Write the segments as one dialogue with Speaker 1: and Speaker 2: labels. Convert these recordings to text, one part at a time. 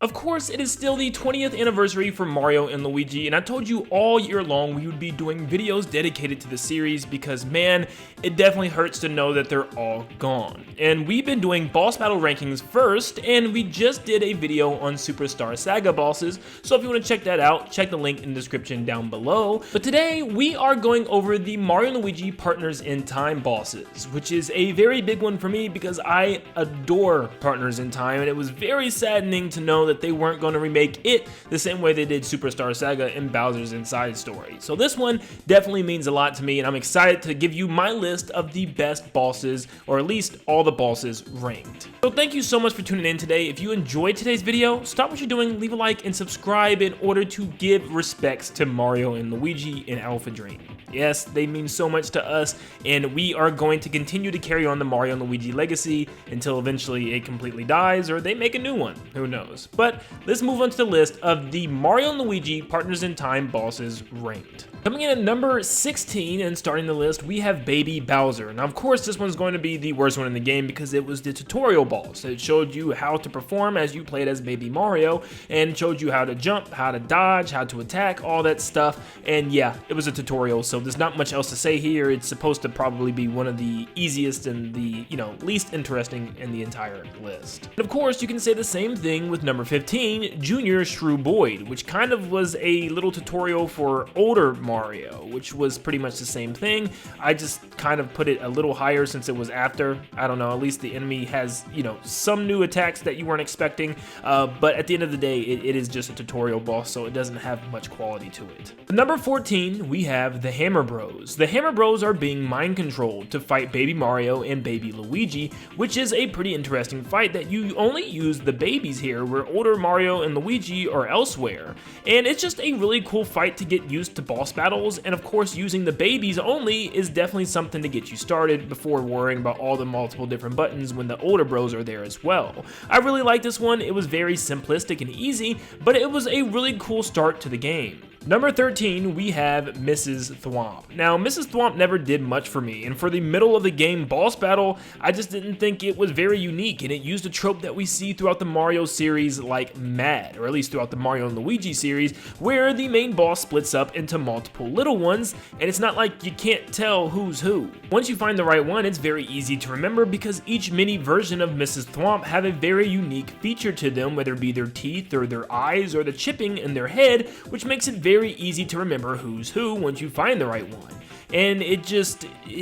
Speaker 1: Of course, it is still the 20th anniversary for Mario and Luigi, and I told you all year long we would be doing videos dedicated to the series because, man, it definitely hurts to know that they're all gone. And we've been doing boss battle rankings first, and we just did a video on Superstar Saga bosses, so if you want to check that out, check the link in the description down below. But today, we are going over the Mario and Luigi Partners in Time bosses, which is a very big one for me because I adore Partners in Time, and it was very saddening to know that they weren't going to remake it the same way they did Superstar Saga and Bowser's Inside Story. So this one definitely means a lot to me, and I'm excited to give you my list of the best bosses, or at least all the bosses ranked. So thank you so much for tuning in today. If you enjoyed today's video, stop what you're doing, leave a like, and subscribe in order to give respects to Mario and Luigi in Alpha Dream. Yes, they mean so much to us, and we are going to continue to carry on the Mario and Luigi legacy until eventually it completely dies or they make a new one. Who knows? But let's move on to the list of the Mario and Luigi Partners in Time bosses ranked. Coming in at number 16 and starting the list, we have Baby Bowser. Now, of course, this one's going to be the worst one in the game because it was the tutorial boss. It showed you how to perform as you played as Baby Mario and showed you how to jump, how to dodge, how to attack, all that stuff. And yeah, it was a tutorial, so there's not much else to say here. It's supposed to probably be one of the easiest and the, least interesting in the entire list. And of course, you can say the same thing with number 15, Junior Shroob, which kind of was a little tutorial for older Mario, which was pretty much the same thing. I just kind of put it a little higher since it was after. I don't know, at least the enemy has, some new attacks that you weren't expecting, but at the end of the day, it is just a tutorial boss, so it doesn't have much quality to it. At number 14, we have the Hammer Bros. The Hammer Bros are being mind controlled to fight Baby Mario and Baby Luigi, which is a pretty interesting fight that you only use the babies here, where older Mario and Luigi are elsewhere. And it's just a really cool fight to get used to boss battles, and of course using the babies only is definitely something to get you started before worrying about all the multiple different buttons when the older bros are there as well. I really like this one. It was very simplistic and easy, but it was a really cool start to the game. Number 13, we have Mrs. Thwomp. Now, Mrs. Thwomp never did much for me, and for the middle of the game boss battle, I just didn't think it was very unique, and it used a trope that we see throughout the Mario series like mad, or at least throughout the Mario and Luigi series, where the main boss splits up into multiple little ones, and it's not like you can't tell who's who. Once you find the right one, it's very easy to remember because each mini version of Mrs. Thwomp have a very unique feature to them, whether it be their teeth or their eyes or the chipping in their head, which makes it very easy to remember who's who once you find the right one. And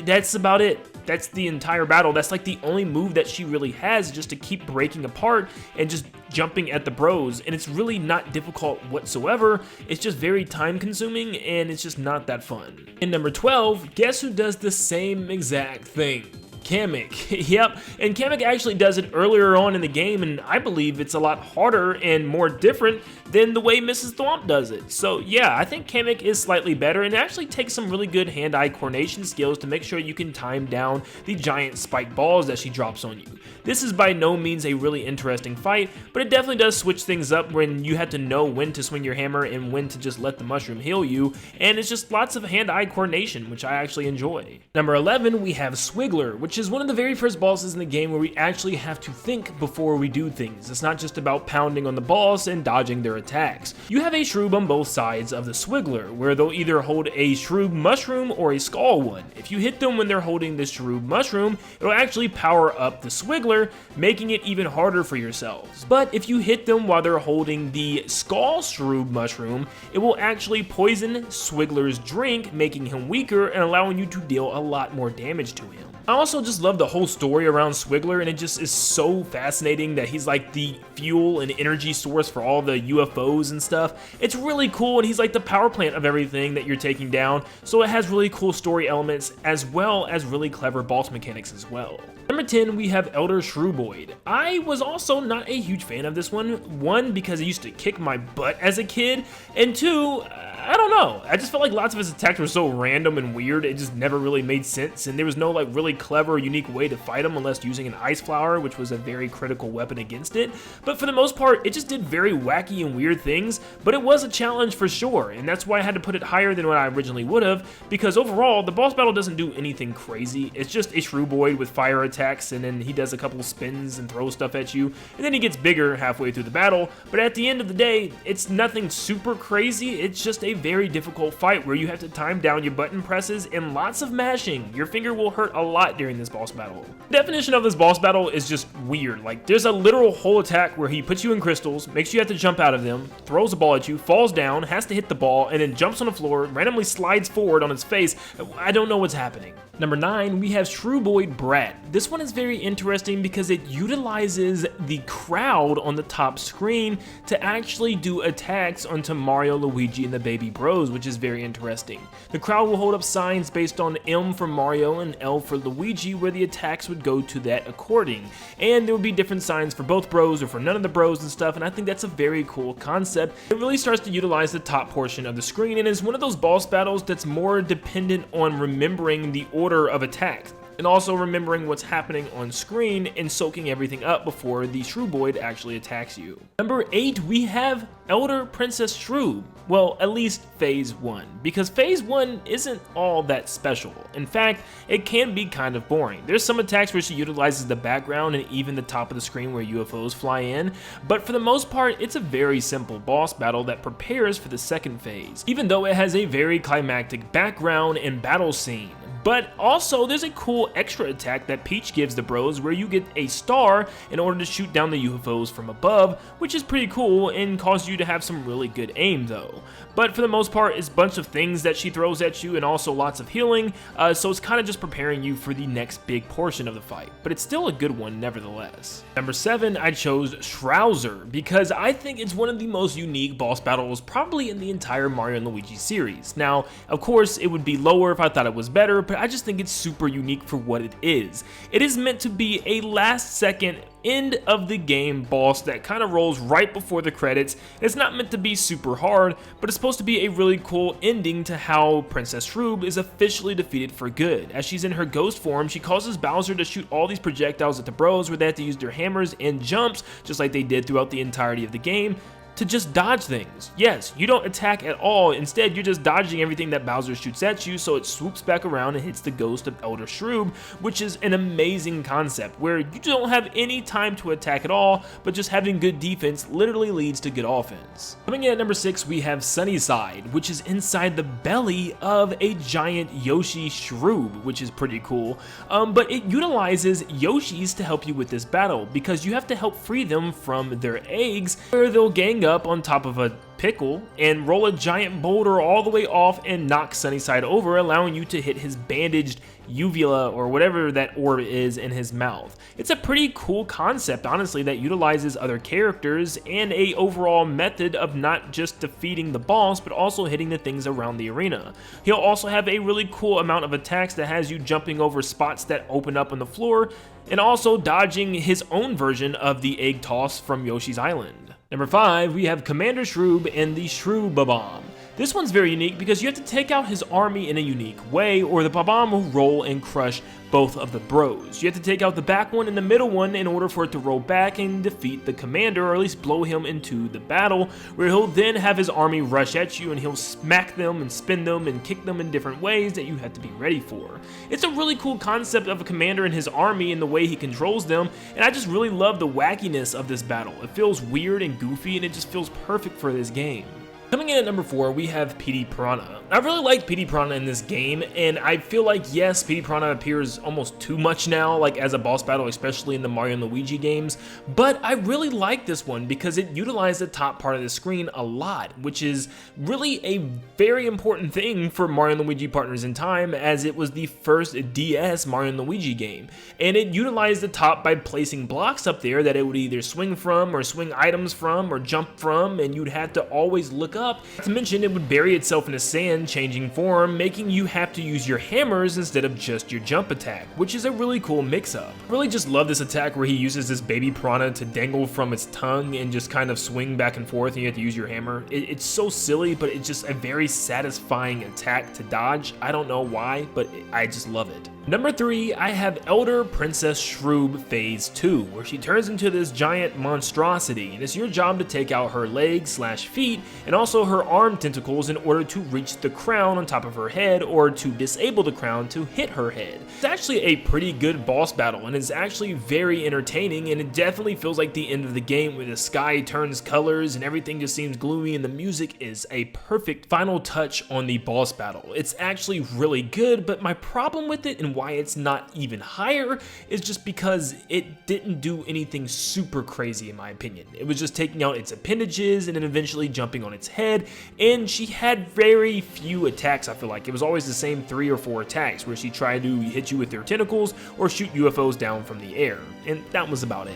Speaker 1: that's about it. That's the entire battle. That's like the only move that she really has, just to keep breaking apart and just jumping at the bros. And it's really not difficult whatsoever. It's just very time consuming and it's just not that fun. And number 12, guess who does the same exact thing? Kamek. Yep, and Kamek actually does it earlier on in the game, and I believe it's a lot harder and more different than the way Mrs. Thwomp does it. So yeah, I think Kamek is slightly better and actually takes some really good hand-eye coordination skills to make sure you can time down the giant spike balls that she drops on you. This is by no means a really interesting fight, but it definitely does switch things up when you have to know when to swing your hammer and when to just let the mushroom heal you, and it's just lots of hand-eye coordination, which I actually enjoy. Number 11, we have Swiggler, which is one of the very first bosses in the game where we actually have to think before we do things. It's not just about pounding on the boss and dodging their attacks. You have a Shroob on both sides of the Swiggler, where they'll either hold a Shroob mushroom or a skull one. If you hit them when they're holding this Shroob mushroom, it'll actually power up the Swiggler, making it even harder for yourselves. But if you hit them while they're holding the skull Shroob mushroom, it will actually poison Swiggler's drink, making him weaker and allowing you to deal a lot more damage to him. I also just love the whole story around Swiggler, and it just is so fascinating that he's like the fuel and energy source for all the UFOs and stuff. It's really cool, and he's like the power plant of everything that you're taking down, so it has really cool story elements as well as really clever boss mechanics as well. Number 10, we have Elder Shroob. I was also not a huge fan of this one. One, because it used to kick my butt as a kid, and two, I don't know. I just felt like lots of his attacks were so random and weird, it just never really made sense, and there was no like really clever, unique way to fight him unless using an ice flower, which was a very critical weapon against it. But for the most part, it just did very wacky and weird things, but it was a challenge for sure, and that's why I had to put it higher than what I originally would have, because overall, the boss battle doesn't do anything crazy. It's just a Shrooboid with fire attacks, and then he does a couple spins and throws stuff at you, and then he gets bigger halfway through the battle. But at the end of the day, it's nothing super crazy. It's just a very difficult fight where you have to time down your button presses and lots of mashing. Your finger will hurt a lot during this boss battle. The definition of this boss battle is just weird. Like, there's a literal hole attack where he puts you in crystals, makes you have to jump out of them, throws a ball at you, falls down, has to hit the ball, and then jumps on the floor, randomly slides forward on his face. I don't know what's happening. Number 9, we have Shrooboid Brat. This one is very interesting because it utilizes the crowd on the top screen to actually do attacks onto Mario, Luigi, and the baby bros, which is very interesting. The crowd will hold up signs based on M for Mario and L for Luigi, where the attacks would go to that according. And there would be different signs for both bros or for none of the bros and stuff, and I think that's a very cool concept. It really starts to utilize the top portion of the screen, and is one of those boss battles that's more dependent on remembering the order of attacks, and also remembering what's happening on screen and soaking everything up before the Shrooboid actually attacks you. Number 8, we have Elder Princess Shroob. Well, at least Phase 1, because Phase 1 isn't all that special. In fact, it can be kind of boring. There's some attacks where she utilizes the background and even the top of the screen where UFOs fly in, but for the most part, it's a very simple boss battle that prepares for the second phase, even though it has a very climactic background and battle scene. But also, there's a cool extra attack that Peach gives the bros where you get a star in order to shoot down the UFOs from above, which is pretty cool and causes you to have some really good aim though. But for the most part, it's a bunch of things that she throws at you and also lots of healing, so it's kind of just preparing you for the next big portion of the fight. But it's still a good one nevertheless. Number 7, I chose Shroozer because I think it's one of the most unique boss battles probably in the entire Mario and Luigi series. Now, of course, it would be lower if I thought it was better, but I just think it's super unique for what it is. It is meant to be a last second end of the game boss that kind of rolls right before the credits. It's not meant to be super hard, but it's supposed to be a really cool ending to how Princess Shroob is officially defeated for good. As she's in her ghost form, she causes Bowser to shoot all these projectiles at the bros where they have to use their hammers and jumps, just like they did throughout the entirety of the game, to just dodge things. Yes, you don't attack at all, instead you're just dodging everything that Bowser shoots at you, so it swoops back around and hits the ghost of Elder Shroob, which is an amazing concept where you don't have any time to attack at all, but just having good defense literally leads to good offense. Coming in at number 6, we have Sunnycide, which is inside the belly of a giant Yoshi Shroob, which is pretty cool, but it utilizes Yoshis to help you with this battle, because you have to help free them from their eggs, where they'll gang up on top of a pickle and roll a giant boulder all the way off and knock Sunnycide over, allowing you to hit his bandaged uvula or whatever that orb is in his mouth. It's a pretty cool concept, honestly, that utilizes other characters and a overall method of not just defeating the boss, but also hitting the things around the arena. He'll also have a really cool amount of attacks that has you jumping over spots that open up on the floor, and also dodging his own version of the egg toss from Yoshi's Island. Number 5, we have Commander Shroob and the Shroob Bomb. This one's very unique because you have to take out his army in a unique way, or the Bomb will roll and crush both of the bros. You have to take out the back one and the middle one in order for it to roll back and defeat the commander, or at least blow him into the battle, where he'll then have his army rush at you and he'll smack them and spin them and kick them in different ways that you have to be ready for. It's a really cool concept of a commander and his army and the way he controls them, and I just really love the wackiness of this battle. It feels weird and goofy, and it just feels perfect for this game. Coming in at number 4, we have Petey Piranha. I really like Petey Piranha in this game, and I feel like, yes, Petey Piranha appears almost too much now, like as a boss battle, especially in the Mario and Luigi games, but I really like this one because it utilized the top part of the screen a lot, which is really a very important thing for Mario and Luigi Partners in Time, as it was the first DS Mario and Luigi game, and it utilized the top by placing blocks up there that it would either swing from, or swing items from, or jump from, and you'd have to always look up. Not to mention, it would bury itself in the sand, changing form, making you have to use your hammers instead of just your jump attack, which is a really cool mix-up. I really just love this attack where he uses this baby piranha to dangle from its tongue and just kind of swing back and forth, and you have to use your hammer. It's so silly, but it's just a very satisfying attack to dodge. I don't know why, but I just love it. Number 3, I have Elder Princess Shroob Phase 2, where she turns into this giant monstrosity, and it's your job to take out her legs/feet and also her arm tentacles in order to reach the crown on top of her head, or to disable the crown to hit her head. It's actually a pretty good boss battle, and it's actually very entertaining, and it definitely feels like the end of the game where the sky turns colors and everything just seems gloomy, and the music is a perfect final touch on the boss battle. It's actually really good, but my problem with it and why it's not even higher is just because it didn't do anything super crazy in my opinion. It was just taking out its appendages and then eventually jumping on its head, and she had very few attacks. I feel like it was always the same 3 or 4 attacks where she tried to hit you with her tentacles or shoot UFOs down from the air, and that was about it.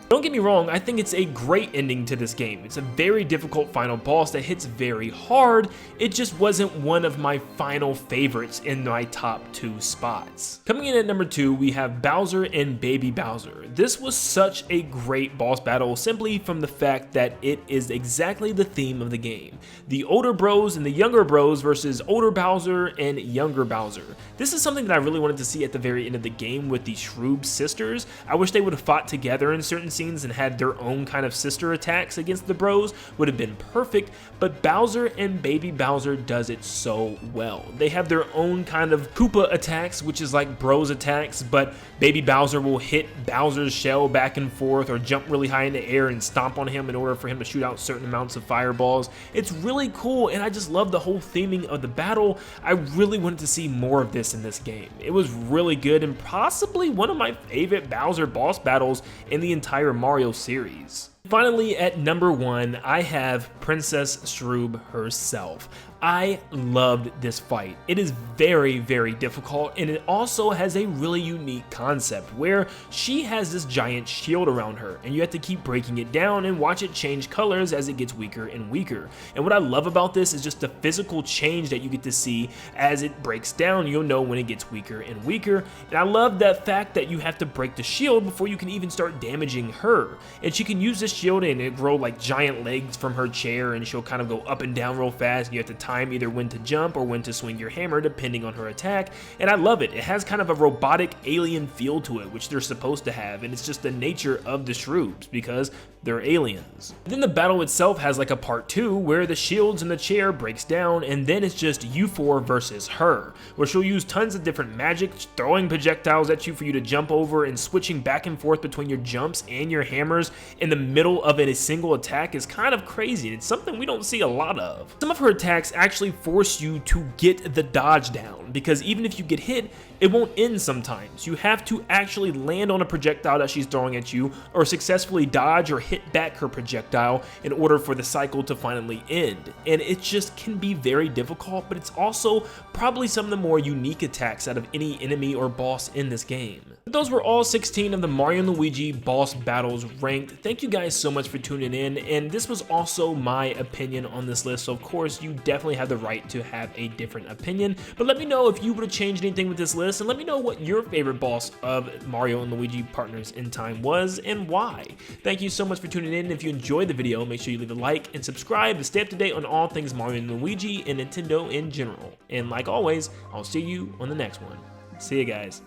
Speaker 1: Don't get me wrong, I think it's a great ending to this game. It's a very difficult final boss that hits very hard. It just wasn't one of my final favorites in my top 2 spots. Coming in at number 2, we have Bowser and Baby Bowser. This was such a great boss battle simply from the fact that it is exactly the theme of the game. The older bros and the younger bros versus older Bowser and younger Bowser. This is something that I really wanted to see at the very end of the game with the Shroob sisters. I wish they would have fought together in certain scenes and had their own kind of sister attacks against the bros. Would have been perfect, but Bowser and Baby Bowser does it so well. They have their own kind of Koopa attacks, which is like bros attacks, but Baby Bowser will hit Bowser's shell back and forth or jump really high in the air and stomp on him in order for him to shoot out certain amounts of fireballs. It's really cool, and I just love the whole theming of the battle. I really wanted to see more of this in this game. It was really good and possibly one of my favorite Bowser boss battles in the entire Mario series. Finally, at number 1, I have Princess Shroob herself. I loved this fight. It is very, very difficult, and it also has a really unique concept where she has this giant shield around her, and you have to keep breaking it down and watch it change colors as it gets weaker and weaker. And what I love about this is just the physical change that you get to see as it breaks down. You'll know when it gets weaker and weaker, and I love that fact that you have to break the shield before you can even start damaging her. And she can use this shield and it grow like giant legs from her chair, and she'll kind of go up and down real fast, and you have to time either when to jump or when to swing your hammer depending on her attack. And I love it. It has kind of a robotic alien feel to it, which they're supposed to have, and it's just the nature of the Shroobs because they're aliens. Then the battle itself has like a part 2 where the shields in the chair breaks down, and then it's just you 4 versus her, where she'll use tons of different magic, throwing projectiles at you for you to jump over, and switching back and forth between your jumps and your hammers in the middle of a single attack is kind of crazy, and it's something we don't see a lot of. Some of her attacks actually force you to get the dodge down, because even if you get hit, it won't end sometimes. You have to actually land on a projectile that she's throwing at you, or successfully dodge or hit back her projectile in order for the cycle to finally end. And it just can be very difficult, but it's also probably some of the more unique attacks out of any enemy or boss in this game. Those were all 16 of the Mario and Luigi boss battles ranked. Thank you guys so much for tuning in, and this was also my opinion on this list, so of course you definitely have the right to have a different opinion, but let me know if you would have changed anything with this list, and let me know what your favorite boss of Mario and Luigi Partners in Time was and why. Thank you so much for tuning in. If you enjoyed the video, make sure you leave a like and subscribe to stay up to date on all things Mario and Luigi and Nintendo in general. And like always, I'll see you on the next one. See you guys.